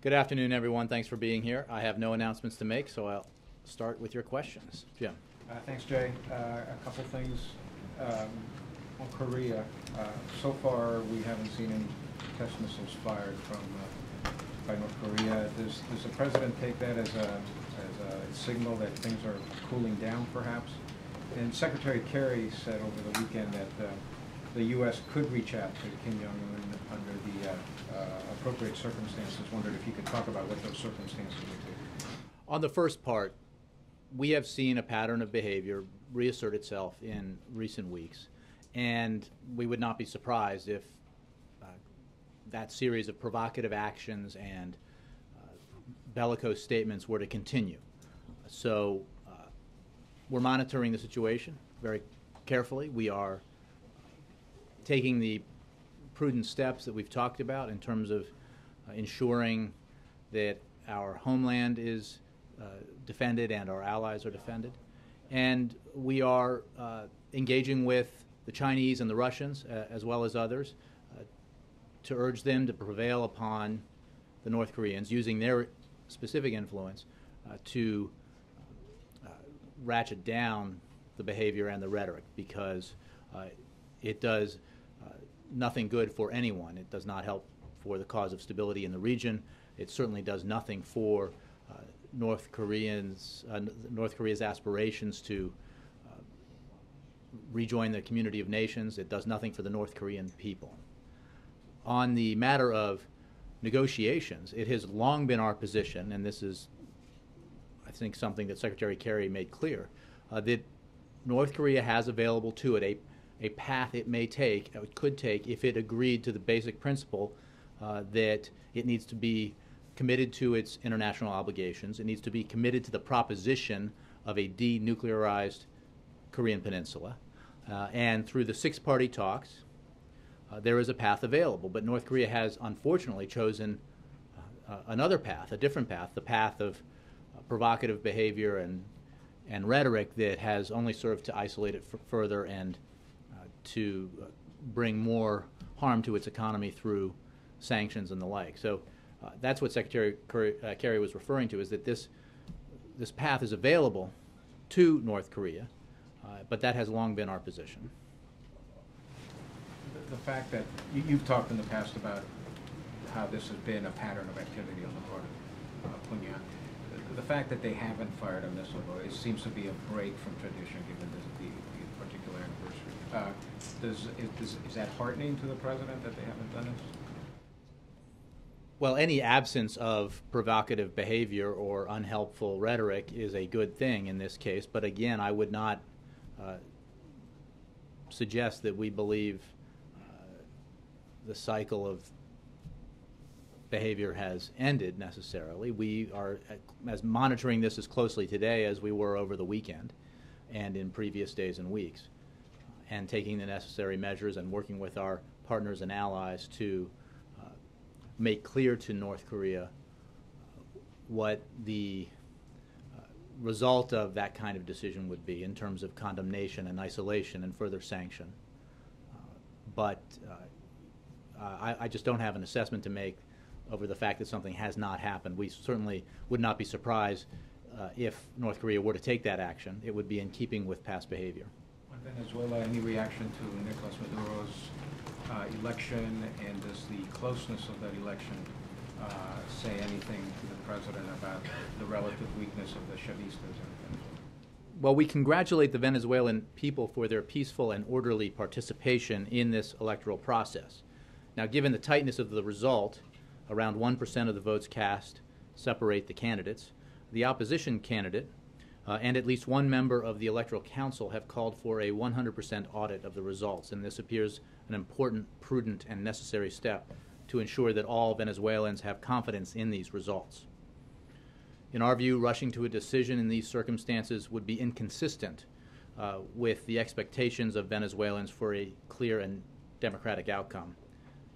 Good afternoon, everyone. Thanks for being here. I have no announcements to make, so I'll start with your questions. Jim. Thanks, Jay. A couple things on Korea. So far, we haven't seen any test missiles fired by North Korea. Does the president take that as a signal that things are cooling down, perhaps? And Secretary Kerry said over the weekend that the U.S. could reach out to Kim Jong-un under the appropriate circumstances. Wondered if you could talk about what those circumstances would be. On the first part, we have seen a pattern of behavior reassert itself in recent weeks, and we would not be surprised if that series of provocative actions and bellicose statements were to continue. So we're monitoring the situation very carefully. We are taking the prudent steps that we've talked about in terms of ensuring that our homeland is defended and our allies are defended. And we are engaging with the Chinese and the Russians, as well as others, to urge them to prevail upon the North Koreans, using their specific influence to ratchet down the behavior and the rhetoric, because it does nothing good for anyone. It does not help for the cause of stability in the region. It certainly does nothing for North Korea's aspirations to rejoin the community of nations. It does nothing for the North Korean people. On the matter of negotiations, it has long been our position, and this is, I think, something that Secretary Kerry made clear, that North Korea has available to it a path it may take, it could take, if it agreed to the basic principle that it needs to be committed to its international obligations. It needs to be committed to the proposition of a denuclearized Korean peninsula. And through the six-party talks, there is a path available. But North Korea has, unfortunately, chosen another path, a different path, the path of provocative behavior and rhetoric that has only served to isolate it further and to bring more harm to its economy through sanctions and the like. So that's what Secretary Kerry was referring to, is that this path is available to North Korea, but that has long been our position. The fact that you've talked in the past about how this has been a pattern of activity on the part of Pyongyang. The fact that they haven't fired a missile, it seems to be a break from tradition, given the particular anniversary. Is that heartening to the president that they haven't done this? Well, any absence of provocative behavior or unhelpful rhetoric is a good thing in this case. But again, I would not suggest that we believe the cycle of behavior has ended necessarily. We are monitoring this as closely today as we were over the weekend and in previous days and weeks, and taking the necessary measures and working with our partners and allies to make clear to North Korea what the result of that kind of decision would be in terms of condemnation and isolation and further sanction. But I just don't have an assessment to make over the fact that something has not happened. We certainly would not be surprised if North Korea were to take that action. It would be in keeping with past behavior. On Venezuela, any reaction to Nicolas Maduro's election, and does the closeness of that election say anything to the president about the relative weakness of the Chavistas in Venezuela? Well, we congratulate the Venezuelan people for their peaceful and orderly participation in this electoral process. Now, given the tightness of the result, around 1% of the votes cast separate the candidates, the opposition candidate and at least one member of the Electoral Council have called for a 100% audit of the results, and this appears an important, prudent, and necessary step to ensure that all Venezuelans have confidence in these results. In our view, rushing to a decision in these circumstances would be inconsistent with the expectations of Venezuelans for a clear and democratic outcome.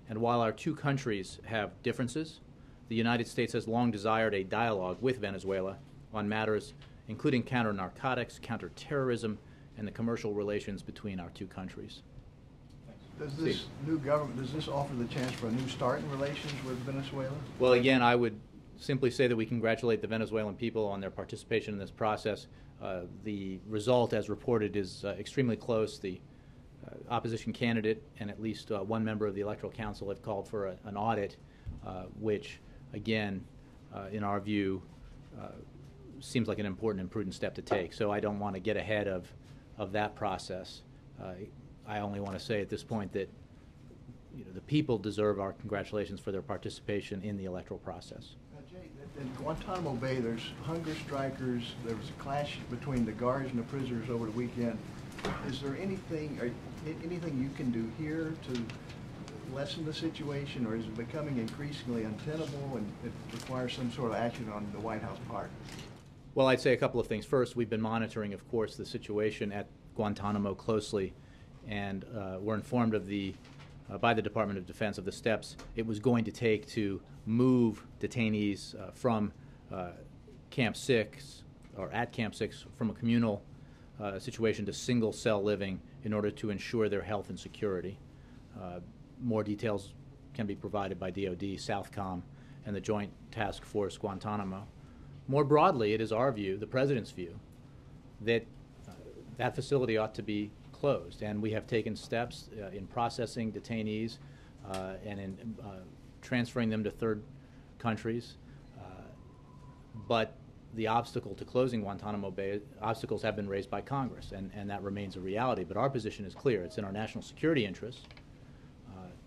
And while our two countries have differences, the United States has long desired a dialogue with Venezuela on matters including counter-narcotics, counter-terrorism, and the commercial relations between our two countries. Does this new government, does this offer the chance for a new start in relations with Venezuela? Well, again, I would simply say that we congratulate the Venezuelan people on their participation in this process. The result, as reported, is extremely close. The opposition candidate and at least one member of the Electoral Council have called for an audit, which, again, in our view, seems like an important and prudent step to take. So I don't want to get ahead of that process. I only want to say at this point that the people deserve our congratulations for their participation in the electoral process. Jay, in Guantanamo Bay, there's hunger strikers. There was a clash between the guards and the prisoners over the weekend. Is there anything you can do here to lessen the situation, or is it becoming increasingly untenable and it requires some sort of action on the White House part? Well, I'd say a couple of things. First, we've been monitoring, of course, the situation at Guantanamo closely, and we're informed of by the Department of Defense of the steps it was going to take to move detainees from Camp 6, or at Camp 6, from a communal situation to single cell living in order to ensure their health and security. More details can be provided by DoD, Southcom, and the Joint Task Force Guantanamo. More broadly, it is our view, the President's view, that that facility ought to be closed, and we have taken steps in processing detainees and in transferring them to third countries. But the obstacle to closing Guantanamo Bay, obstacles have been raised by Congress, and that remains a reality. But our position is clear. It's in our national security interest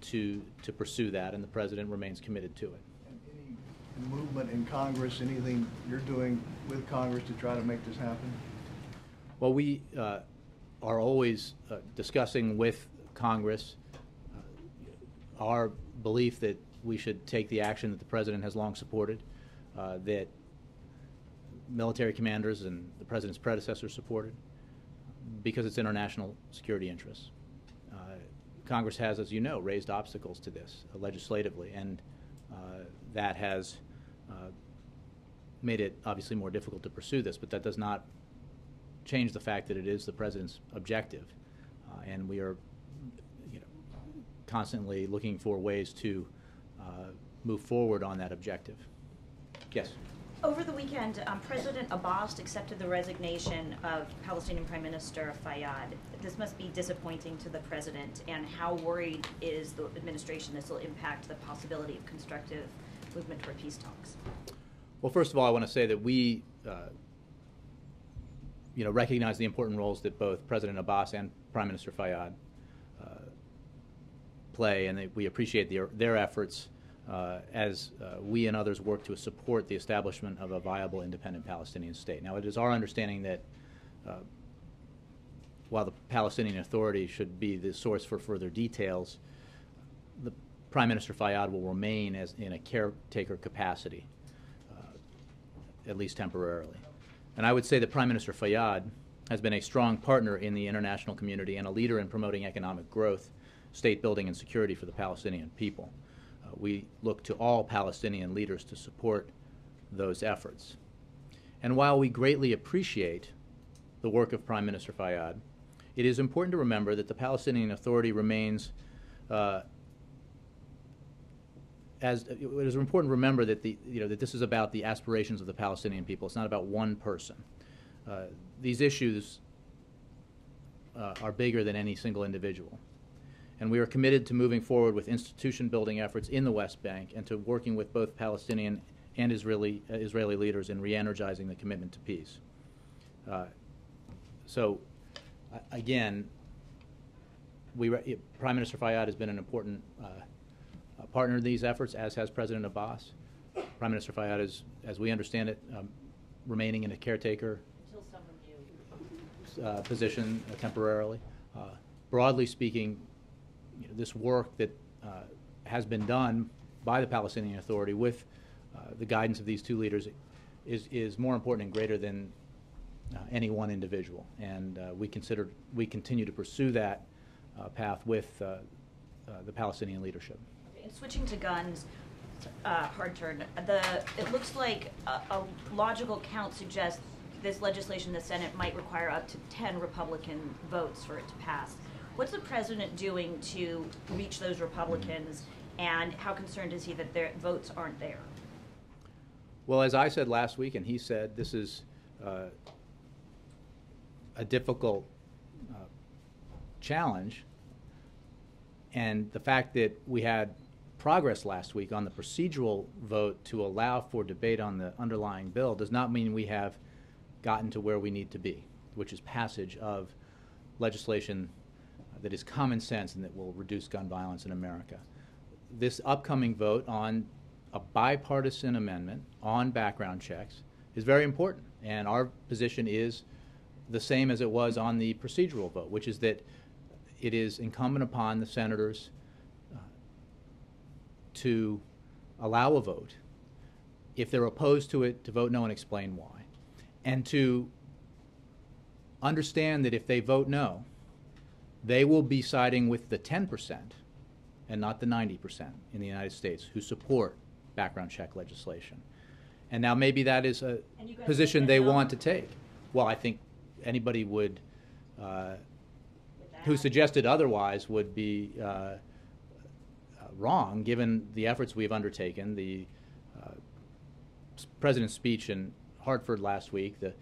to pursue that, and the President remains committed to it. And any movement in Congress, anything you're doing with Congress to try to make this happen? Well, we are always discussing with Congress our belief that we should take the action that the President has long supported, that military commanders and the President's predecessors supported, because it's in our national security interests. Congress has, as you know, raised obstacles to this legislatively, and that has made it obviously more difficult to pursue this, but that does not change the fact that it is the President's objective, and we are constantly looking for ways to move forward on that objective. Yes? Over the weekend, President Abbas accepted the resignation of Palestinian Prime Minister Fayyad. This must be disappointing to the President, and how worried is the administration this will impact the possibility of constructive movement toward peace talks? Well, first of all, I want to say that we recognize the important roles that both President Abbas and Prime Minister Fayyad play, and we appreciate their efforts as we and others work to support the establishment of a viable independent Palestinian state. Now, it is our understanding that while the Palestinian Authority should be the source for further details, the Prime Minister Fayyad will remain in a caretaker capacity, at least temporarily. And I would say that Prime Minister Fayyad has been a strong partner in the international community and a leader in promoting economic growth, state building, and security for the Palestinian people. We look to all Palestinian leaders to support those efforts. And while we greatly appreciate the work of Prime Minister Fayyad, it is important to remember that the Palestinian Authority remains it is important to remember that that this is about the aspirations of the Palestinian people. It's not about one person. These issues are bigger than any single individual. And we are committed to moving forward with institution-building efforts in the West Bank and to working with both Palestinian and Israeli leaders in re-energizing the commitment to peace. Again, Prime Minister Fayyad has been an important partner in these efforts, as has President Abbas. Prime Minister Fayyad is, as we understand it, remaining in a caretaker position temporarily. Broadly speaking, this work that has been done by the Palestinian Authority with the guidance of these two leaders is more important and greater than any one individual, and we continue to pursue that path with the Palestinian leadership. And switching to guns, hard turn. It looks like a logical count suggests this legislation in the Senate might require up to 10 Republican votes for it to pass. What's the President doing to reach those Republicans, and how concerned is he that their votes aren't there? Well, as I said last week, and he said, this is a difficult challenge, and the fact that we had progress last week on the procedural vote to allow for debate on the underlying bill does not mean we have gotten to where we need to be, which is passage of legislation that is common sense and that will reduce gun violence in America. This upcoming vote on a bipartisan amendment on background checks is very important, and our position is the same as it was on the procedural vote, which is that it is incumbent upon the senators to allow a vote. If they're opposed to it, to vote no and explain why, and to understand that if they vote no, they will be siding with the 10% and not the 90% in the United States who support background check legislation. And now maybe that is a position they want to take. Well, I think anybody would, who suggested otherwise would be wrong, given the efforts we've undertaken. The President's speech in Hartford last week, the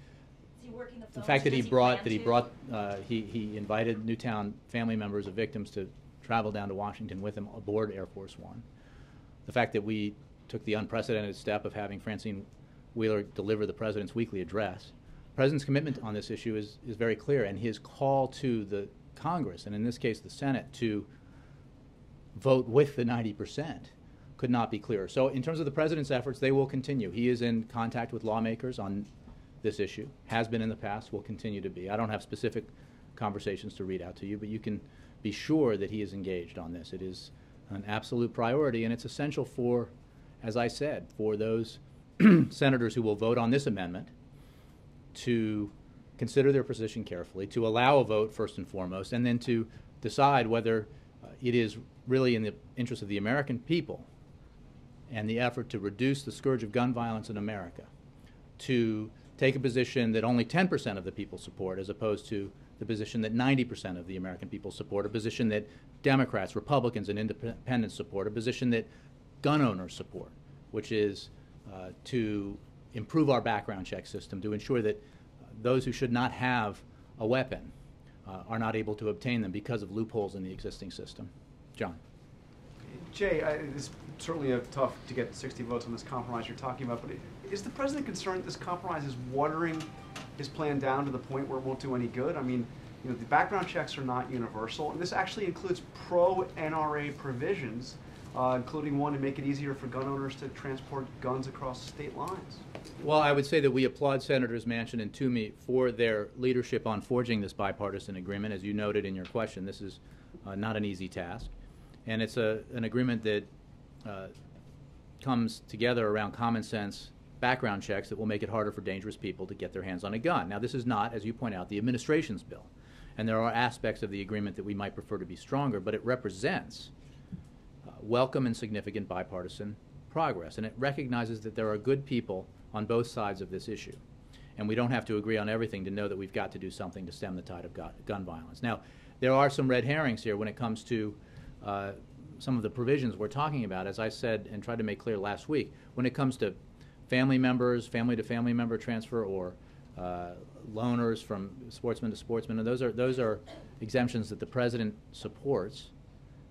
fact that he invited Newtown family members of victims to travel down to Washington with him aboard Air Force One. The fact that we took the unprecedented step of having Francine Wheeler deliver the President's weekly address. The President's commitment on this issue is very clear, and his call to the Congress, and in this case the Senate, to vote with the 90% could not be clearer. So in terms of the President's efforts, they will continue. He is in contact with lawmakers on this issue, has been in the past, will continue to be. I don't have specific conversations to read out to you, but you can be sure that he is engaged on this. It is an absolute priority, and it's essential for, as I said, for those senators who will vote on this amendment to consider their position carefully, to allow a vote first and foremost, and then to decide whether it is really in the interest of the American people and the effort to reduce the scourge of gun violence in America to take a position that only 10% of the people support, as opposed to the position that 90% of the American people support, a position that Democrats, Republicans, and independents support, a position that gun owners support, which is to improve our background check system to ensure that those who should not have a weapon are not able to obtain them because of loopholes in the existing system. John. Jay, it's certainly tough to get 60 votes on this compromise you're talking about, but is the President concerned that this compromise is watering his plan down to the point where it won't do any good? I mean, the background checks are not universal, and this actually includes pro-NRA provisions, including one to make it easier for gun owners to transport guns across state lines. Well, I would say that we applaud Senators Manchin and Toomey for their leadership on forging this bipartisan agreement. As you noted in your question, this is not an easy task. And it's an agreement that comes together around common sense background checks that will make it harder for dangerous people to get their hands on a gun. Now, this is not, as you point out, the administration's bill. And there are aspects of the agreement that we might prefer to be stronger, but it represents welcome and significant bipartisan progress. And it recognizes that there are good people on both sides of this issue. And we don't have to agree on everything to know that we've got to do something to stem the tide of gun violence. Now, there are some red herrings here when it comes to some of the provisions we're talking about. As I said and tried to make clear last week, when it comes to family members, family-to-family member transfer, or loaners from sportsman to sportsman, and those are exemptions that the President supports.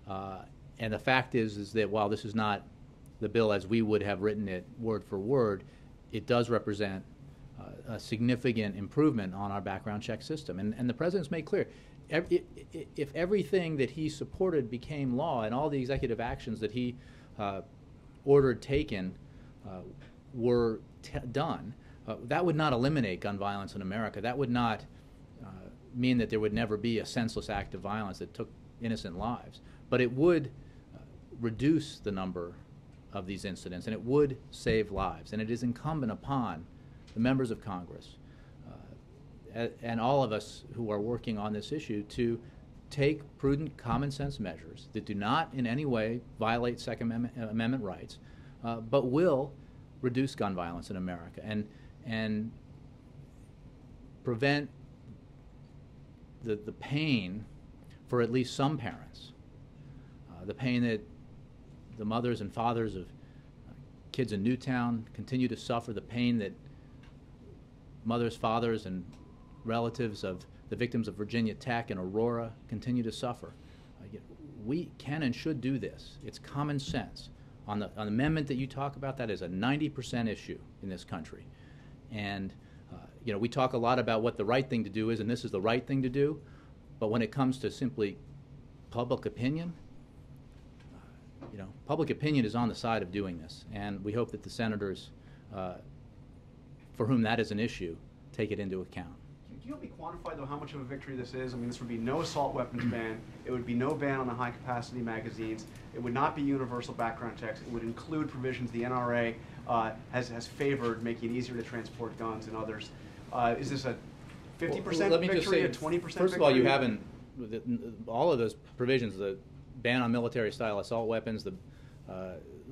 And the fact is that while this is not the bill as we would have written it word for word, it does represent a significant improvement on our background check system. And the President's made clear, if everything that he supported became law and all the executive actions that he ordered taken were done, that would not eliminate gun violence in America. That would not mean that there would never be a senseless act of violence that took innocent lives. But it would reduce the number of these incidents, and it would save lives. And it is incumbent upon the members of Congress and all of us who are working on this issue to take prudent common sense measures that do not in any way violate Second Amendment rights, but will reduce gun violence in America and prevent the pain for at least some parents, the pain that the mothers and fathers of kids in Newtown continue to suffer the pain that mothers, fathers, and relatives of the victims of Virginia Tech and Aurora continue to suffer. We can and should do this. It's common sense. On the amendment that you talk about, that is a 90% issue in this country. And we talk a lot about what the right thing to do is, and this is the right thing to do, but when it comes to simply public opinion, public opinion is on the side of doing this, and we hope that the senators, for whom that is an issue, take it into account. Do you help me quantify, though, how much of a victory this is? I mean, this would be no assault weapons ban. It would be no ban on the high-capacity magazines. It would not be universal background checks. It would include provisions the NRA has favored, making it easier to transport guns and others. Is this a 50% victory, a 20% victory? First of all, you haven't, all of those provisions, the ban on military-style assault weapons, the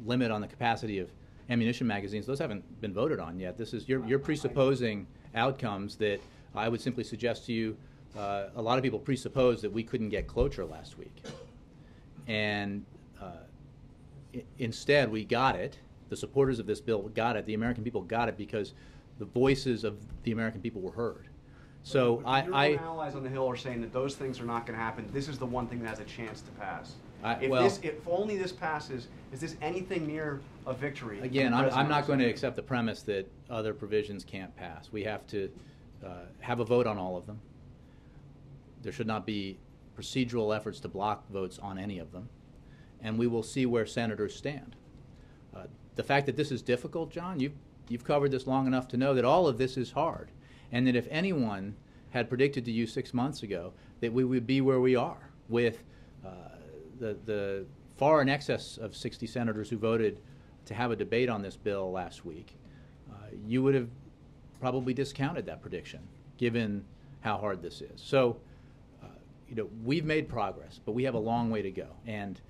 limit on the capacity of ammunition magazines, those haven't been voted on yet. This is, you're presupposing outcomes that I would simply suggest to you, a lot of people presuppose that we couldn't get cloture last week. And instead, we got it. The supporters of this bill got it. The American people got it because the voices of the American people were heard. So your own allies on the Hill are saying that those things are not going to happen. This is the one thing that has a chance to pass. If only this passes, is this anything near a victory? Again, I'm not going to accept the premise that other provisions can't pass. We have to have a vote on all of them. There should not be procedural efforts to block votes on any of them. And we will see where senators stand. The fact that this is difficult, John, you've covered this long enough to know that all of this is hard. And that if anyone had predicted to you 6 months ago that we would be where we are with the far in excess of 60 senators who voted to have a debate on this bill last week, you would have probably discounted that prediction, given how hard this is. So, we've made progress, but we have a long way to go. And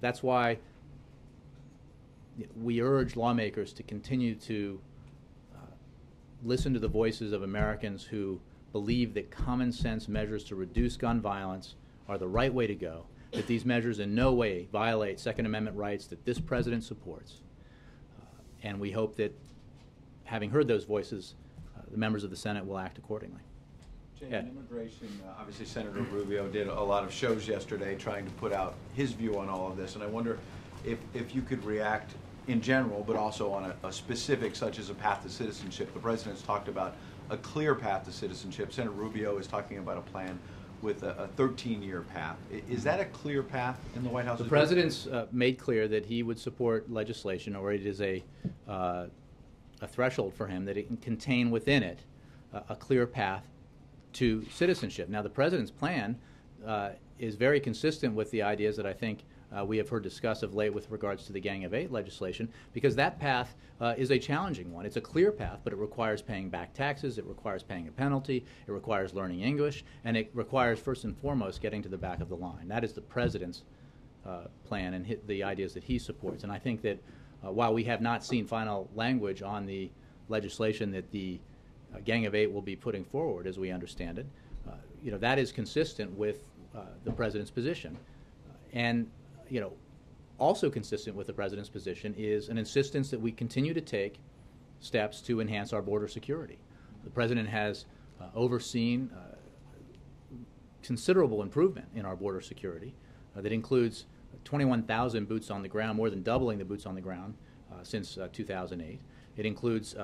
that's why we urge lawmakers to continue to listen to the voices of Americans who believe that common sense measures to reduce gun violence are the right way to go, that these measures in no way violate Second Amendment rights that this president supports. And we hope that, having heard those voices, the members of the Senate will act accordingly. Jay, on immigration, obviously Senator Rubio did a lot of shows yesterday trying to put out his view on all of this, and I wonder if you could react in general, but also on a specific such as a path to citizenship. The president's talked about a clear path to citizenship. Senator Rubio is talking about a plan with a 13-year path. Is that a clear path in the White House? The president's made clear that he would support legislation, or it is a threshold for him that it can contain within it a clear path to citizenship. Now, the president's plan is very consistent with the ideas that I think we have heard discussed of late with regards to the Gang of Eight legislation, because that path is a challenging one. It's a clear path, but it requires paying back taxes, it requires paying a penalty, it requires learning English, and it requires, first and foremost, getting to the back of the line. That is the president's plan and the ideas that he supports. And I think that while we have not seen final language on the legislation that the Gang of Eight will be putting forward, as we understand it, that is consistent with the president's position. And also consistent with the president's position is an insistence that we continue to take steps to enhance our border security. The president has overseen considerable improvement in our border security that includes 21,000 boots on the ground, more than doubling the boots on the ground since 2008. It includes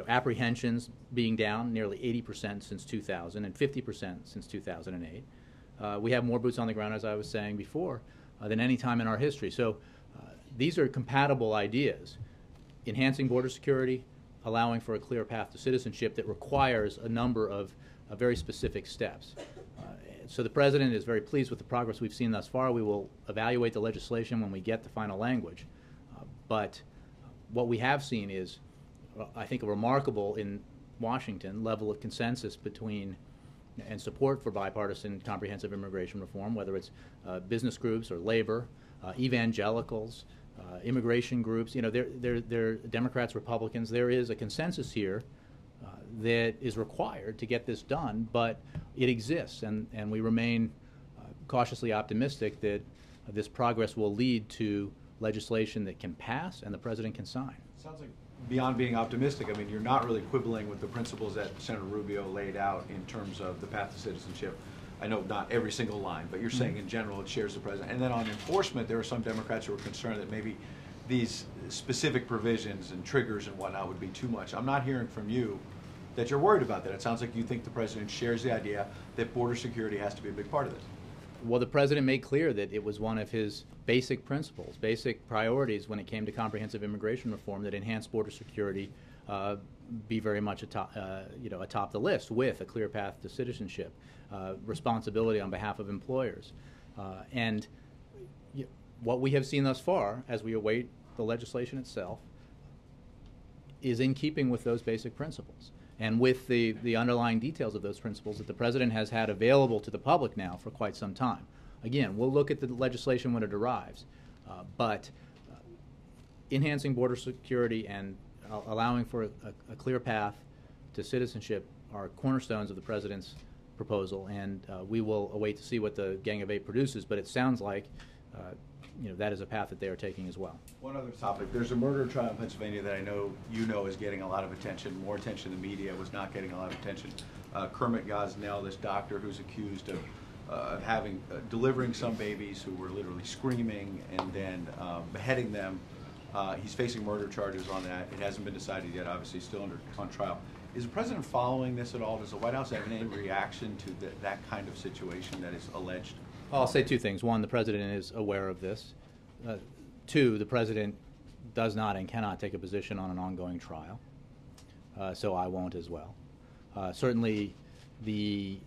apprehensions being down nearly 80% since 2000 and 50% since 2008. We have more boots on the ground, as I was saying before, than any time in our history. So these are compatible ideas. Enhancing border security, allowing for a clear path to citizenship that requires a number of very specific steps. So the president is very pleased with the progress we've seen thus far. We will evaluate the legislation when we get the final language. But what we have seen is, I think, a remarkable, in Washington, level of consensus between and support for bipartisan comprehensive immigration reform, whether it's business groups or labor, evangelicals, immigration groups. They're Democrats, Republicans. There is a consensus here that is required to get this done, but it exists, and we remain cautiously optimistic that this progress will lead to legislation that can pass and the president can sign. Sounds like beyond being optimistic, I mean, you're not really quibbling with the principles that Senator Rubio laid out in terms of the path to citizenship. I know not every single line, but you're saying in general it shares the president. And then on enforcement, there are some Democrats who are concerned that maybe these specific provisions and triggers and whatnot would be too much. I'm not hearing from you that you're worried about that. It sounds like you think the president shares the idea that border security has to be a big part of this. Well, the president made clear that it was one of his basic principles, basic priorities when it came to comprehensive immigration reform, that enhanced border security be very much atop the list, with a clear path to citizenship, responsibility on behalf of employers, and what we have seen thus far, as we await the legislation itself, is in keeping with those basic principles and with the underlying details of those principles that the president has had available to the public now for quite some time. Again, we'll look at the legislation when it arrives, but enhancing border security and allowing for a clear path to citizenship are cornerstones of the president's proposal, and we will await to see what the Gang of Eight produces, but it sounds like that is a path that they are taking as well. One other topic. There's a murder trial in Pennsylvania that I know you know is getting a lot of attention, more attention than the media was not getting a lot of attention. Kermit Gosnell, this doctor who's accused of delivering some babies who were literally screaming and then beheading them. He's facing murder charges on that. It hasn't been decided yet, obviously, still on trial. Is the president following this at all? Does the White House have any reaction to that kind of situation that is alleged? Well, I'll say two things. One, the president is aware of this. Two, the president does not and cannot take a position on an ongoing trial, so I won't as well. Certainly, the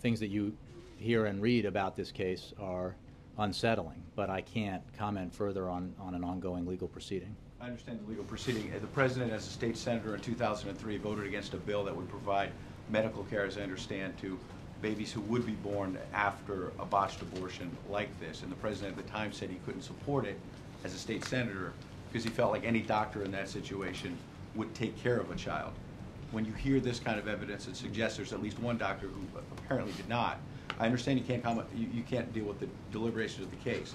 things that you hear and read about this case are unsettling, but I can't comment further on an ongoing legal proceeding. I understand the legal proceeding. The president, as a state senator in 2003, voted against a bill that would provide medical care, as I understand, to babies who would be born after a botched abortion like this. And the president at the time said he couldn't support it as a state senator because he felt like any doctor in that situation would take care of a child. When you hear this kind of evidence, it suggests there's at least one doctor who apparently did not. I understand you can't comment, you can't deal with the deliberations of the case,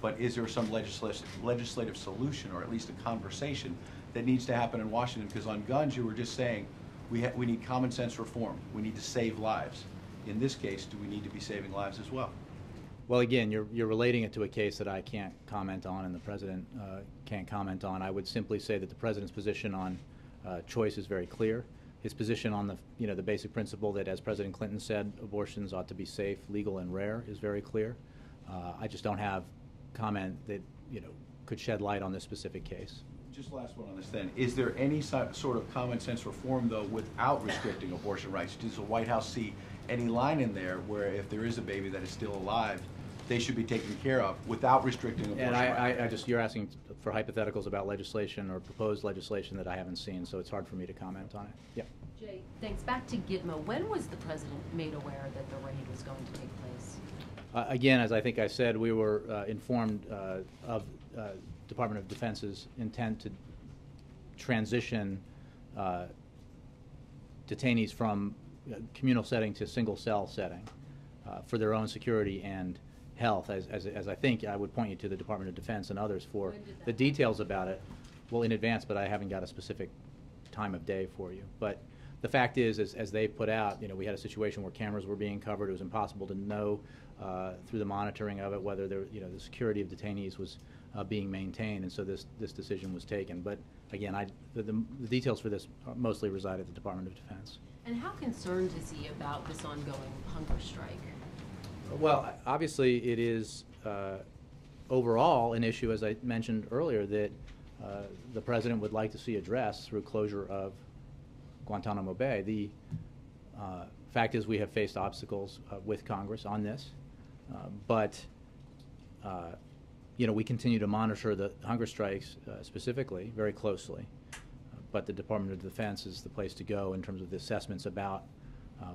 but is there some legislative solution, or at least a conversation that needs to happen in Washington? Because on guns, you were just saying we need common sense reform. We need to save lives. In this case, do we need to be saving lives as well? Well, again, you're relating it to a case that I can't comment on and the president can't comment on. I would simply say that the president's position on choice is very clear. His position on the basic principle that, as President Clinton said, abortions ought to be safe, legal, and rare is very clear. I just don't have comment that could shed light on this specific case. Just last one on this then. Is there any sort of common sense reform, though, without restricting abortion rights? Does the White House see any line in there where if there is a baby that is still alive, they should be taken care of without restricting abortion rights? And you're asking for hypotheticals about legislation or proposed legislation that I haven't seen, so it's hard for me to comment on it. Yeah. Jay, thanks. Back to Gitmo. When was the president made aware that the raid was going to take place? Again, as I think I said, we were informed of Department of Defense's intent to transition detainees from communal setting to single cell setting for their own security and health, as I think I would point you to the Department of Defense and others for the details about it. Well, in advance, but I haven't got a specific time of day for you. But the fact is, as they put out, we had a situation where cameras were being covered. It was impossible to know through the monitoring of it whether the security of detainees was being maintained, and so this decision was taken. But again, the details for this mostly reside at the Department of Defense. And how concerned is he about this ongoing hunger strike? Well, obviously it is overall an issue, as I mentioned earlier, that the president would like to see addressed through closure of Guantanamo Bay. The fact is we have faced obstacles with Congress on this, but we continue to monitor the hunger strikes specifically very closely. But the Department of Defense is the place to go in terms of the assessments about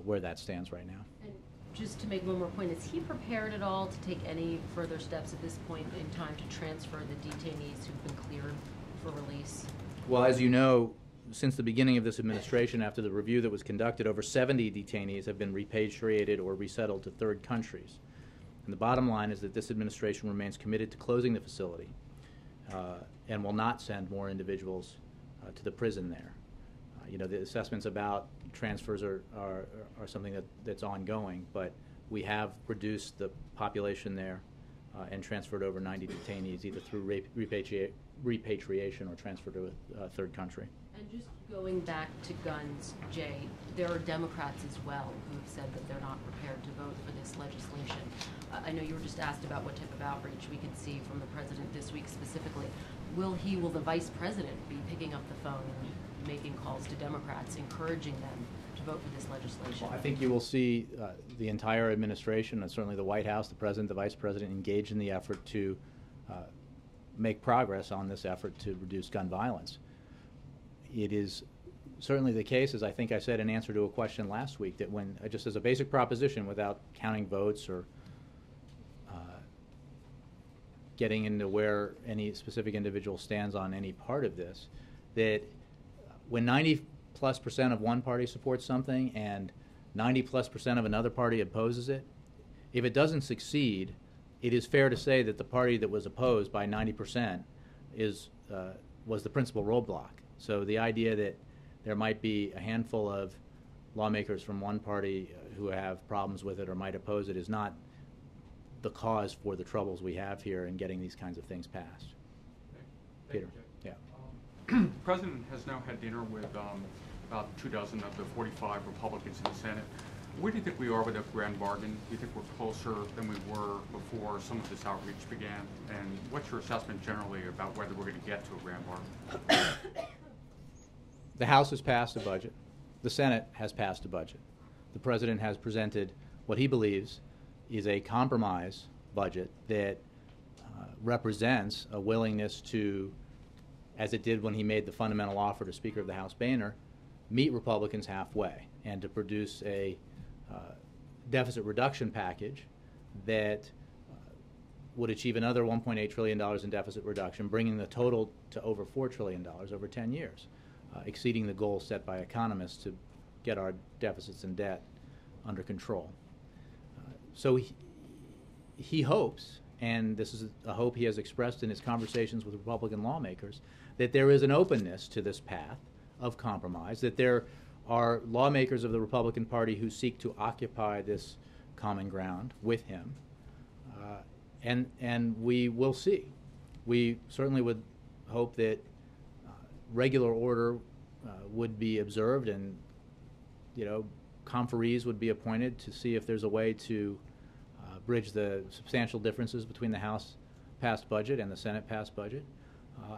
where that stands right now. And just to make one more point, is he prepared at all to take any further steps at this point in time to transfer the detainees who've been cleared for release? Well, as you know, since the beginning of this administration, after the review that was conducted, over 70 detainees have been repatriated or resettled to third countries. And the bottom line is that this administration remains committed to closing the facility and will not send more individuals to the prison there. You know, the assessments about transfers are something that's ongoing, but we have reduced the population there and transferred over 90 detainees either through repatriation or transfer to a third country. And just going back to guns, Jay, there are Democrats as well who have said that they're not prepared to vote for this legislation. I know you were just asked about what type of outreach we could see from the president this week specifically. Will the vice president be picking up the phone and making calls to Democrats, encouraging them to vote for this legislation? Well, I think you will see the entire administration, and certainly the White House, the president, the vice president, engage in the effort to make progress on this effort to reduce gun violence. It is certainly the case, as I think I said in answer to a question last week, that when, just as a basic proposition without counting votes or getting into where any specific individual stands on any part of this, that when 90+% of one party supports something and 90+% of another party opposes it, if it doesn't succeed, it is fair to say that the party that was opposed by 90% was the principal roadblock. So the idea that there might be a handful of lawmakers from one party who have problems with it or might oppose it is not the cause for the troubles we have here in getting these kinds of things passed. Peter. Yeah. The President has now had dinner with about 24 of the 45 Republicans in the Senate. Where do you think we are with a grand bargain? Do you think we're closer than we were before some of this outreach began? And what's your assessment generally about whether we're going to get to a grand bargain? The House has passed a budget. The Senate has passed a budget. The President has presented what he believes is a compromise budget that represents a willingness to, as it did when he made the fundamental offer to Speaker of the House Boehner, meet Republicans halfway and to produce a deficit reduction package that would achieve another $1.8 trillion in deficit reduction, bringing the total to over $4 trillion over 10 years, exceeding the goal set by economists to get our deficits and debt under control. So he hopes, and this is a hope he has expressed in his conversations with Republican lawmakers, that there is an openness to this path of compromise, that there are lawmakers of the Republican Party who seek to occupy this common ground with him, and we will see. We certainly would hope that regular order would be observed, and conferees would be appointed to see if there's a way to bridge the substantial differences between the House passed budget and the Senate passed budget.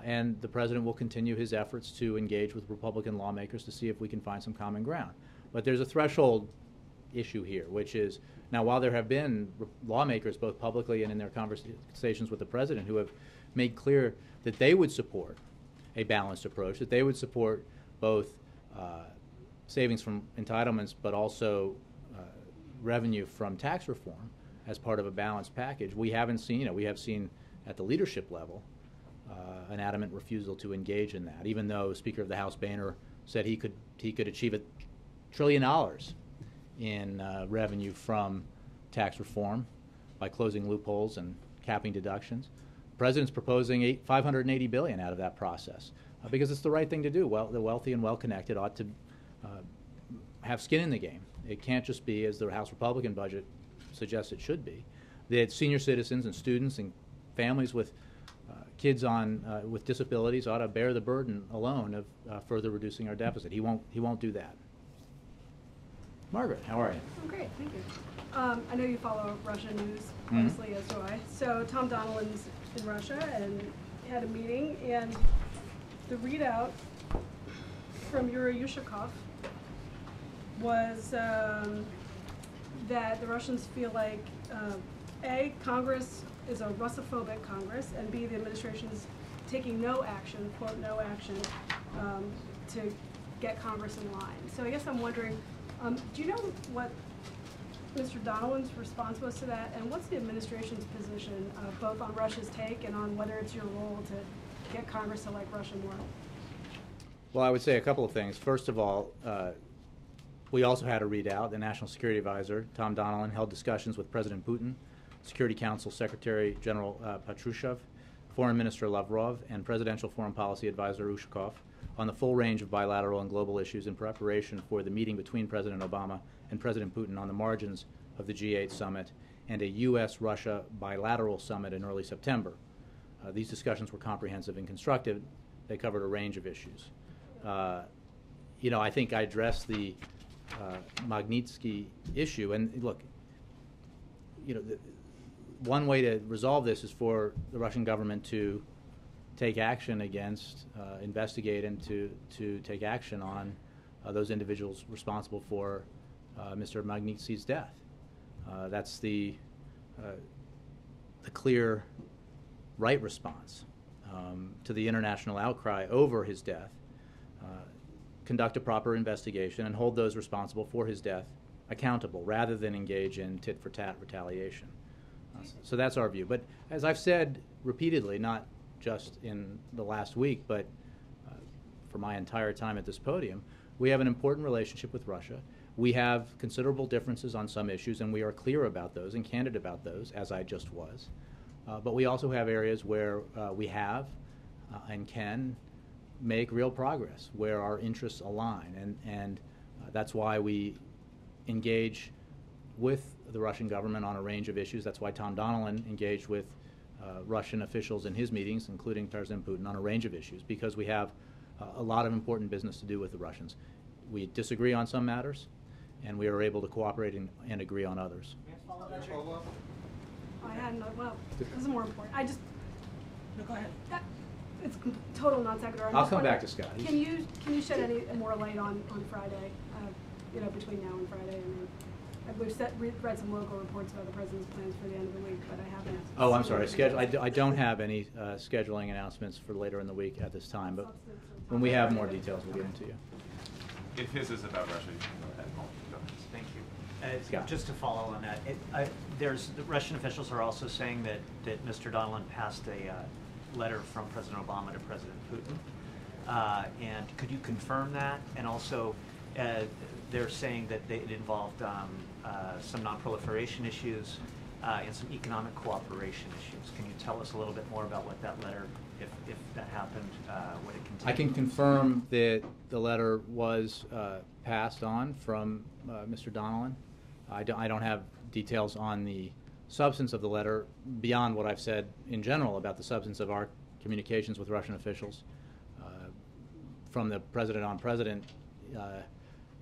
And the President will continue his efforts to engage with Republican lawmakers to see if we can find some common ground. But there's a threshold issue here, which is, now while there have been lawmakers both publicly and in their conversations with the President who have made clear that they would support a balanced approach, that they would support both savings from entitlements but also revenue from tax reform as part of a balanced package, we haven't seen it. We have seen at the leadership level an adamant refusal to engage in that, even though Speaker of the House Boehner said he could achieve $1 trillion in revenue from tax reform by closing loopholes and capping deductions. The President's proposing $580 billion out of that process because it's the right thing to do. Well, the wealthy and well-connected ought to have skin in the game. It can't just be, as the House Republican budget suggests it should be, that senior citizens and students and families with kids with disabilities ought to bear the burden alone of further reducing our deficit. He won't do that. Margaret, how are you? I'm great, thank you. I know you follow Russian news closely, as do I. So Tom Donilon's in Russia and had a meeting, and the readout from Yuri Yushakov was that the Russians feel like, A, Congress is a Russophobic Congress, and B, the administration is taking no action, quote, no action, to get Congress in line. So I guess I'm wondering, do you know what Mr. Donilon's response was to that, and what's the administration's position both on Russia's take and on whether it's your role to get Congress to like Russia more? Well, I would say a couple of things. First of all, we also had a readout. The National Security Advisor, Tom Donilon, held discussions with President Putin, Security Council Secretary General Patrushev, Foreign Minister Lavrov and Presidential Foreign Policy Advisor Ushakov on the full range of bilateral and global issues in preparation for the meeting between President Obama and President Putin on the margins of the G8 summit and a U.S.-Russia bilateral summit in early September. These discussions were comprehensive and constructive. They covered a range of issues. I think I addressed the Magnitsky issue, and look, one way to resolve this is for the Russian government to take action against, investigate, and to take action on those individuals responsible for Mr. Magnitsky's death. That's the clear right response to the international outcry over his death. Conduct a proper investigation and hold those responsible for his death accountable rather than engage in tit-for-tat retaliation. So that's our view. But as I've said repeatedly, not just in the last week, but for my entire time at this podium, we have an important relationship with Russia. We have considerable differences on some issues, and we are clear about those and candid about those, as I just was. But we also have areas where we have and can make real progress, where our interests align, and that's why we engage with the Russian government on a range of issues. That's why Tom Donilon engaged with Russian officials in his meetings, including President Putin, on a range of issues, because we have a lot of important business to do with the Russians. We disagree on some matters, and we are able to cooperate and agree on others. I had no, well, this is more important. No, go ahead. It's total non sequitur. I'll come back to Scott. Can you shed any more light on Friday, between now and Friday? We've read some local reports about the president's plans for the end of the week, but I haven't. Oh, I'm sorry. I don't have any scheduling announcements for later in the week at this time, but when we have more details, we'll get them to you. If his is about Russia, you can go ahead. Go ahead. Thank you. Just to follow on that, the Russian officials are also saying that Mr. Donilon passed a letter from President Obama to President Putin. And could you confirm that? And also, they're saying that it involved some non-proliferation issues and some economic cooperation issues. Can you tell us a little bit more about what that letter, if that happened, what it contained? I can confirm that the letter was passed on from Mr. Donilon. I don't have details on the substance of the letter beyond what I've said in general about the substance of our communications with Russian officials, from the president-on-president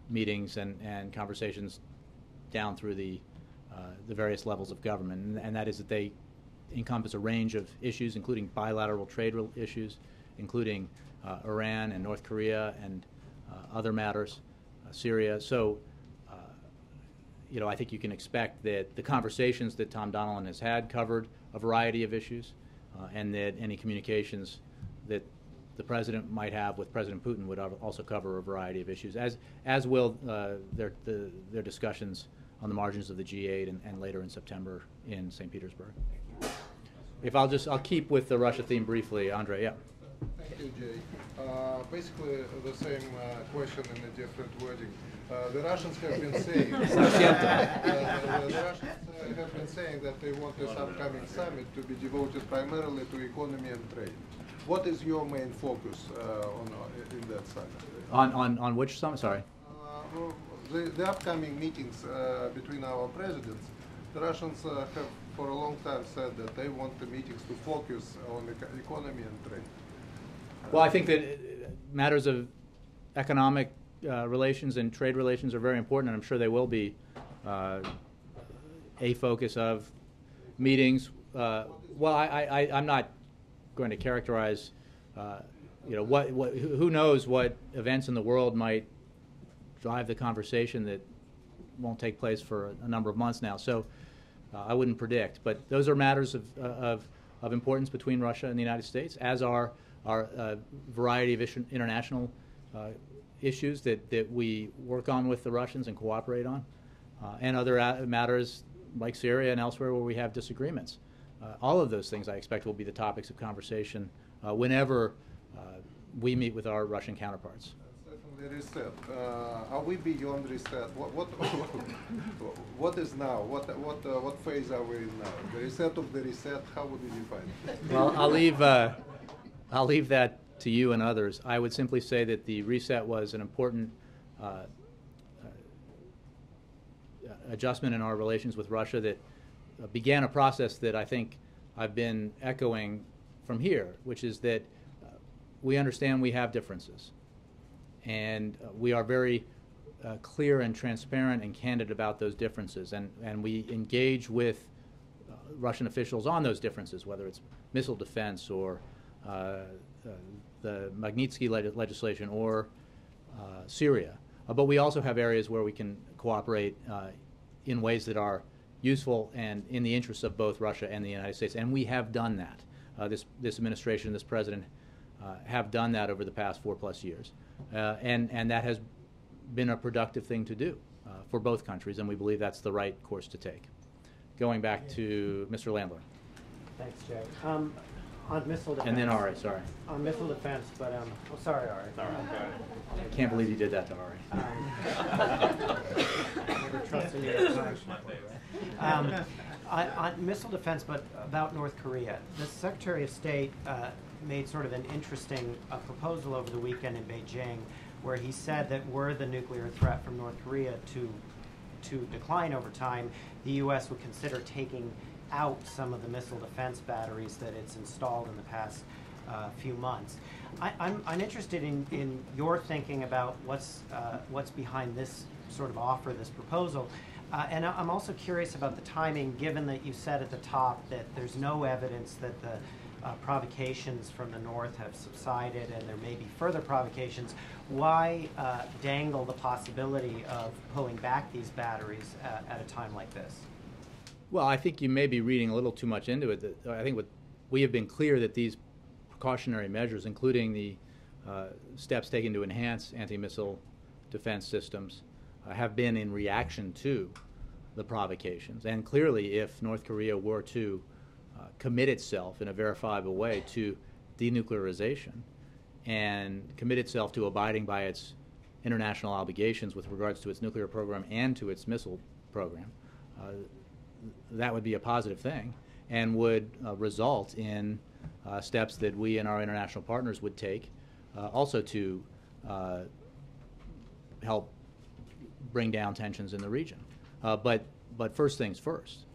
meetings and conversations down through the various levels of government, and that is that they encompass a range of issues, including bilateral trade issues, including Iran and North Korea and other matters, Syria. So, I think you can expect that the conversations that Tom Donilon has had covered a variety of issues, and that any communications that the president might have with President Putin would also cover a variety of issues, as will their discussions on the margins of the G8 and later in September in St. Petersburg. If I'll keep with the Russia theme briefly, Andre. Yeah. Thank you, Jay. Basically, the same question in a different wording. The Russians have been saying the Russians have been saying that they want this upcoming summit to be devoted primarily to economy and trade. What is your main focus in that summit? On which summit? Sorry. The upcoming meetings between our presidents, the Russians have for a long time said that they want the meetings to focus on economy and trade. Well, I think that matters of economic relations and trade relations are very important, and I'm sure they will be a focus of meetings. Well, I'm not going to characterize, who knows what events in the world might drive the conversation that won't take place for a number of months now. So I wouldn't predict, but those are matters of importance between Russia and the United States, as are a variety of international issues that we work on with the Russians and cooperate on, and other matters like Syria and elsewhere where we have disagreements. All of those things I expect will be the topics of conversation whenever we meet with our Russian counterparts. definitely reset. Are we beyond reset? What is now? What phase are we in now? The reset of the reset. How would you define it? Well, I'll leave that to you and others. I would simply say that the reset was an important adjustment in our relations with Russia that began a process that I think I've been echoing from here, which is that we understand we have differences, and we are very clear and transparent and candid about those differences, and we engage with Russian officials on those differences, whether it's missile defense or the Magnitsky legislation or Syria. But we also have areas where we can cooperate in ways that are useful and in the interests of both Russia and the United States, and we have done that. This administration, this president, have done that over the past 4+ years, and that has been a productive thing to do for both countries, and we believe that's the right course to take. Going back to Mr. Landler. Thanks, Jay. On missile defense. And then Ari, sorry. On missile defense, but oh, sorry, Ari. I can't believe you did that to Ari. Never trust the New York Times. On missile defense, but about North Korea, the Secretary of State made sort of an interesting proposal over the weekend in Beijing, where he said that were the nuclear threat from North Korea to decline over time, the U.S. would consider taking out some of the missile defense batteries that it's installed in the past few months. I'm interested in your thinking about what's behind this sort of offer, this proposal. And I'm also curious about the timing, given that you said at the top that there's no evidence that the provocations from the north have subsided and there may be further provocations. Why dangle the possibility of pulling back these batteries at a time like this? Well, I think you may be reading a little too much into it. I think we have been clear that these precautionary measures, including the steps taken to enhance anti-missile defense systems, have been in reaction to the provocations. And clearly, if North Korea were to commit itself in a verifiable way to denuclearization and commit itself to abiding by its international obligations with regards to its nuclear program and to its missile program, that would be a positive thing and would result in steps that we and our international partners would take also to help bring down tensions in the region. But first things first.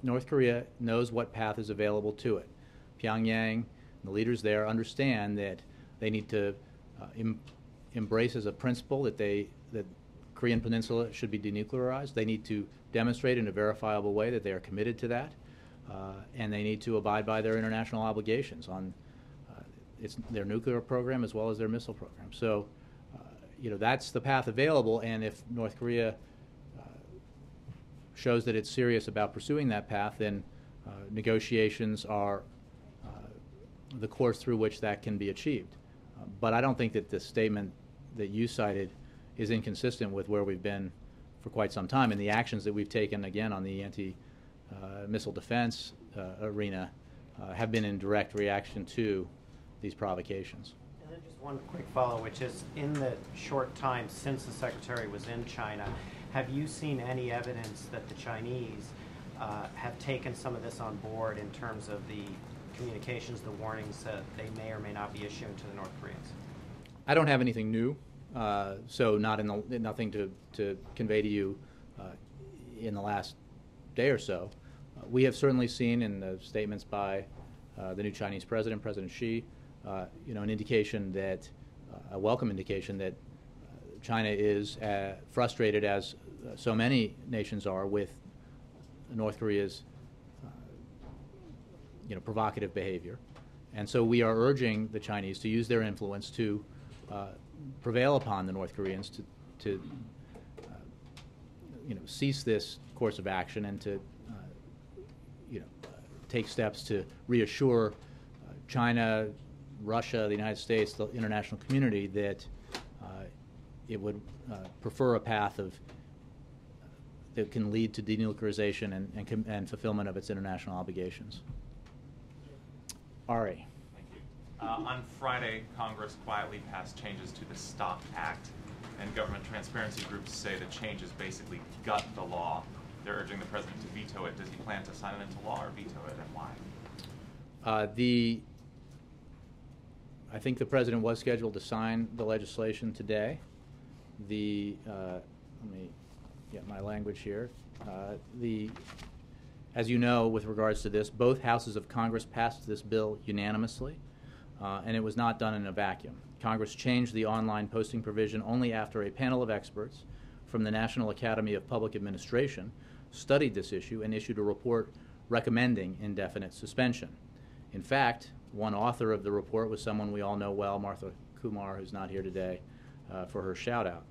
North Korea knows what path is available to it. Pyongyang, the leaders there, understand that they need to embrace as a principle that the Korean Peninsula should be denuclearized. They need to demonstrate in a verifiable way that they are committed to that, and they need to abide by their international obligations on their nuclear program as well as their missile program. So, that's the path available, and if North Korea shows that it's serious about pursuing that path, then negotiations are the course through which that can be achieved. But I don't think that the statement that you cited is inconsistent with where we've been for quite some time, and the actions that we've taken, again, on the anti-missile defense arena have been in direct reaction to these provocations. And then just one quick follow, which is, in the short time since the Secretary was in China, have you seen any evidence that the Chinese have taken some of this on board in terms of the communications, the warnings that they may or may not be issuing to the North Koreans? I don't have anything new, so nothing to convey to you in the last day or so. We have certainly seen in the statements by the new Chinese president, President Xi, an indication that, a welcome indication that China is frustrated, as so many nations are, with North Korea's provocative behavior. And so we are urging the Chinese to use their influence to prevail upon the North Koreans to cease this course of action and to take steps to reassure China, Russia, the United States, the international community that it would prefer a path that can lead to denuclearization and fulfillment of its international obligations. Ari. Thank you. On Friday, Congress quietly passed changes to the STOP Act, and government transparency groups say the changes basically gut the law. They're urging the president to veto it. Does he plan to sign it into law or veto it, and why? I think the president was scheduled to sign the legislation today. Let me get my language here. As you know, with regards to this, both houses of Congress passed this bill unanimously, and it was not done in a vacuum. Congress changed the online posting provision only after a panel of experts from the National Academy of Public Administration studied this issue and issued a report recommending indefinite suspension. In fact, one author of the report was someone we all know well, Martha Kumar, who's not here today, for her shout-out.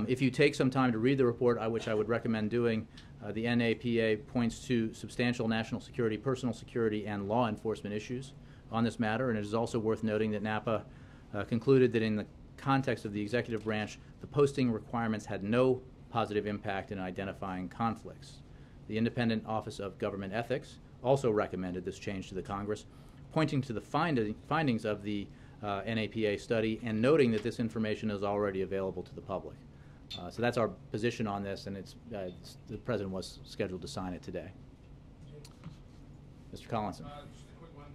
If you take some time to read the report, which I would recommend doing, the NAPA points to substantial national security, personal security, and law enforcement issues on this matter, and it is also worth noting that NAPA concluded that in the context of the executive branch, the posting requirements had no positive impact in identifying conflicts. The Independent Office of Government Ethics also recommended this change to the Congress, pointing to the findings of the NAPA study and noting that this information is already available to the public. So that's our position on this, and the president was scheduled to sign it today. Mr. Collinson. Just a quick one.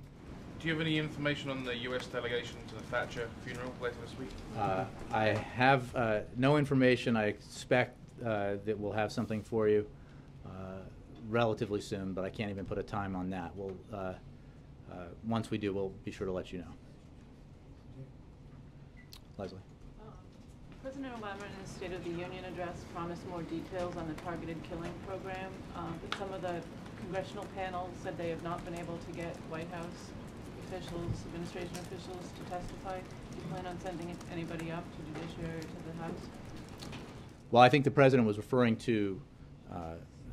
Do you have any information on the U.S. delegation to the Thatcher funeral later this week? I have no information. I expect that we'll have something for you relatively soon, but I can't even put a time on that. We'll, once we do, we'll be sure to let you know. Leslie. President Obama in his State of the Union address promised more details on the targeted killing program, but some of the congressional panels said they have not been able to get White House officials, administration officials to testify. Do you plan on sending anybody up to Judiciary or to the House? Well, I think the president was referring to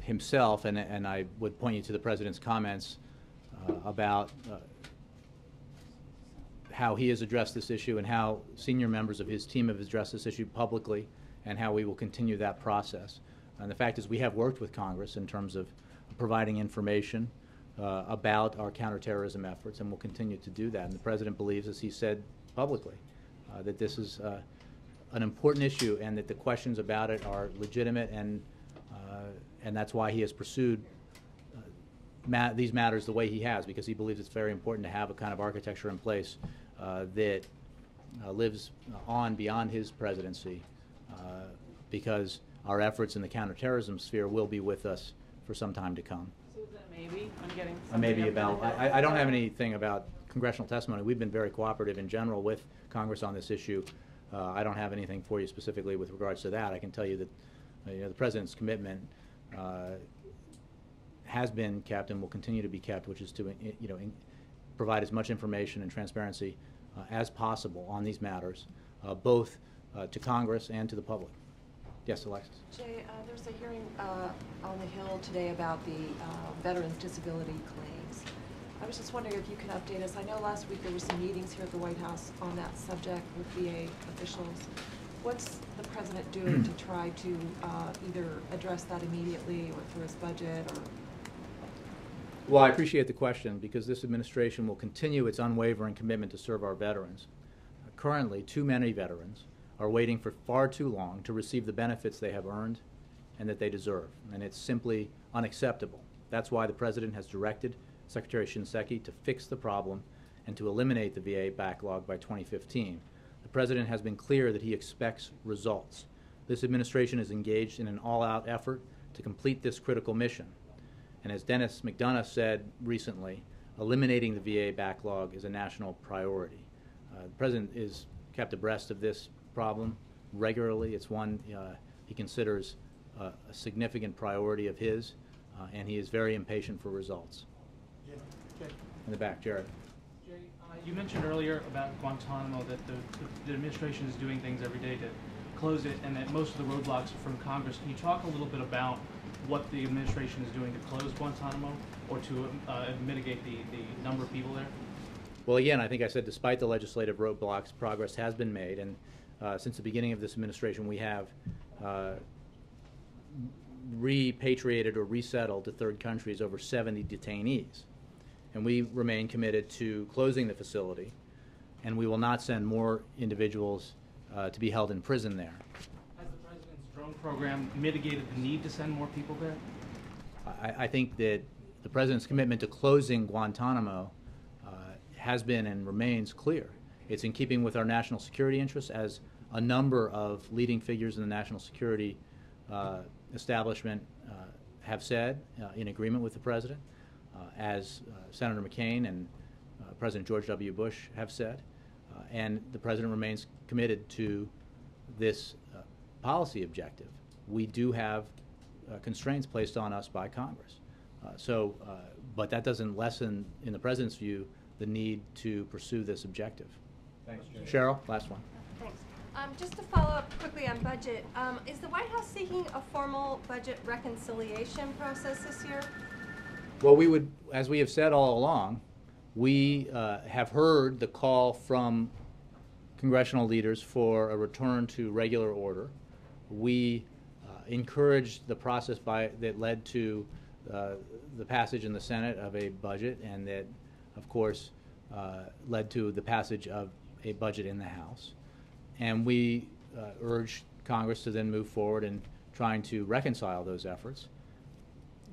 himself, and I would point you to the president's comments about how he has addressed this issue and how senior members of his team have addressed this issue publicly, and how we will continue that process. And the fact is, we have worked with Congress in terms of providing information about our counterterrorism efforts, and we'll continue to do that. And the president believes, as he said publicly, that this is an important issue and that the questions about it are legitimate, and that's why he has pursued these matters the way he has, because he believes it's very important to have a kind of architecture in place that lives on beyond his presidency, because our efforts in the counterterrorism sphere will be with us for some time to come. So is that maybe? I'm getting Maybe about, I don't have anything about congressional testimony. We've been very cooperative in general with Congress on this issue. I don't have anything for you specifically with regards to that. I can tell you that the president's commitment has been kept and will continue to be kept, which is to provide as much information and transparency as possible on these matters, both to Congress and to the public. Yes, Alexis. Jay, there's a hearing on the Hill today about the veterans' disability claims. I was just wondering if you could update us. I know last week there were some meetings here at the White House on that subject with VA officials. What's the president doing to try to either address that immediately or through his budget? Or? Well, I appreciate the question, because this administration will continue its unwavering commitment to serve our veterans. Currently, too many veterans are waiting for far too long to receive the benefits they have earned and that they deserve, and it's simply unacceptable. That's why the president has directed Secretary Shinseki to fix the problem and to eliminate the VA backlog by 2015. The president has been clear that he expects results. This administration is engaged in an all-out effort to complete this critical mission. And as Dennis McDonough said recently, eliminating the VA backlog is a national priority. The president is kept abreast of this problem regularly. It's one he considers a significant priority of his, and he is very impatient for results. In the back, Jared. Jay, you mentioned earlier about Guantanamo that the administration is doing things every day to close it, and that most of the roadblocks are from Congress. Can you talk a little bit about what the administration is doing to close Guantanamo or to mitigate the number of people there? Well, again, I think I said despite the legislative roadblocks, progress has been made, and since the beginning of this administration, we have repatriated or resettled to third countries over 70 detainees. And we remain committed to closing the facility and we will not send more individuals to be held in prison there. Has the President's drone program mitigated the need to send more people there? I think that the President's commitment to closing Guantanamo has been and remains clear. It's in keeping with our national security interests, as a number of leading figures in the national security establishment have said, in agreement with the President, as Senator McCain and President George W. Bush have said, and the President remains committed to this policy objective. We do have constraints placed on us by Congress. But that doesn't lessen, in the President's view, the need to pursue this objective. Thanks, Jay. Cheryl, last one. Thanks. Just to follow up quickly on budget, is the White House seeking a formal budget reconciliation process this year? Well, we would, as we have said all along, we have heard the call from congressional leaders for a return to regular order. We encouraged the process that led to the passage in the Senate of a budget, and that, of course, led to the passage of a budget in the House. And we urged Congress to then move forward in trying to reconcile those efforts.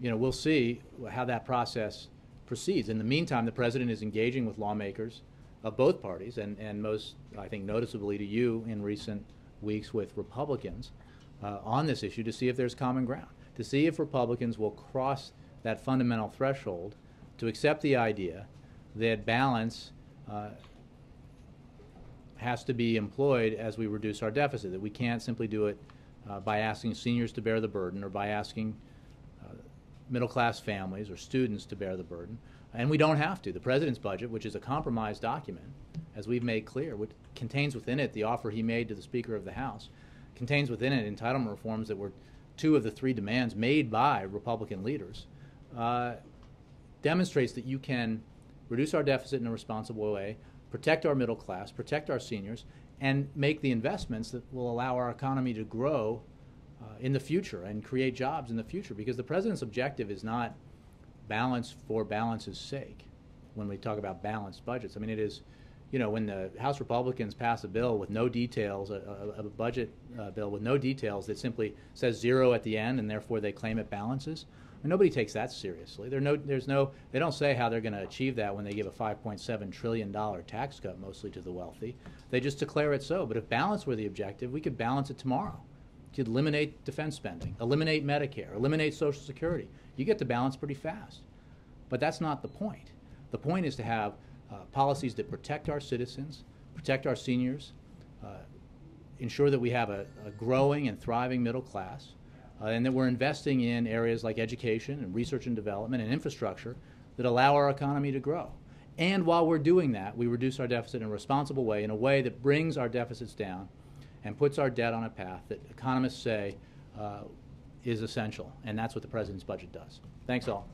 You know, we'll see how that process proceeds. In the meantime, the President is engaging with lawmakers of both parties, and most, I think, noticeably to you in recent weeks with Republicans on this issue, to see if there's common ground, to see if Republicans will cross that fundamental threshold to accept the idea that balance has to be employed as we reduce our deficit, that we can't simply do it by asking seniors to bear the burden, or by asking middle-class families or students to bear the burden. And we don't have to. The President's budget, which is a compromise document, as we've made clear, which contains within it the offer he made to the Speaker of the House, contains within it entitlement reforms that were 2 of the 3 demands made by Republican leaders, demonstrates that you can reduce our deficit in a responsible way, protect our middle class, protect our seniors, and make the investments that will allow our economy to grow in the future and create jobs in the future. Because the President's objective is not balance for balance's sake when we talk about balanced budgets. I mean, it is, you know, when the House Republicans pass a bill with no details, a budget bill with no details that simply says 0 at the end and therefore they claim it balances, and nobody takes that seriously. They don't say how they're going to achieve that when they give a $5.7 trillion tax cut, mostly to the wealthy. They just declare it so. But if balance were the objective, we could balance it tomorrow. You could eliminate defense spending, eliminate Medicare, eliminate Social Security. You get to balance pretty fast. But that's not the point. The point is to have policies that protect our citizens, protect our seniors, ensure that we have a growing and thriving middle class, and that we're investing in areas like education and research and development and infrastructure that allow our economy to grow. And while we're doing that, we reduce our deficit in a responsible way, in a way that brings our deficits down and puts our debt on a path that economists say is essential. And that's what the President's budget does. Thanks all.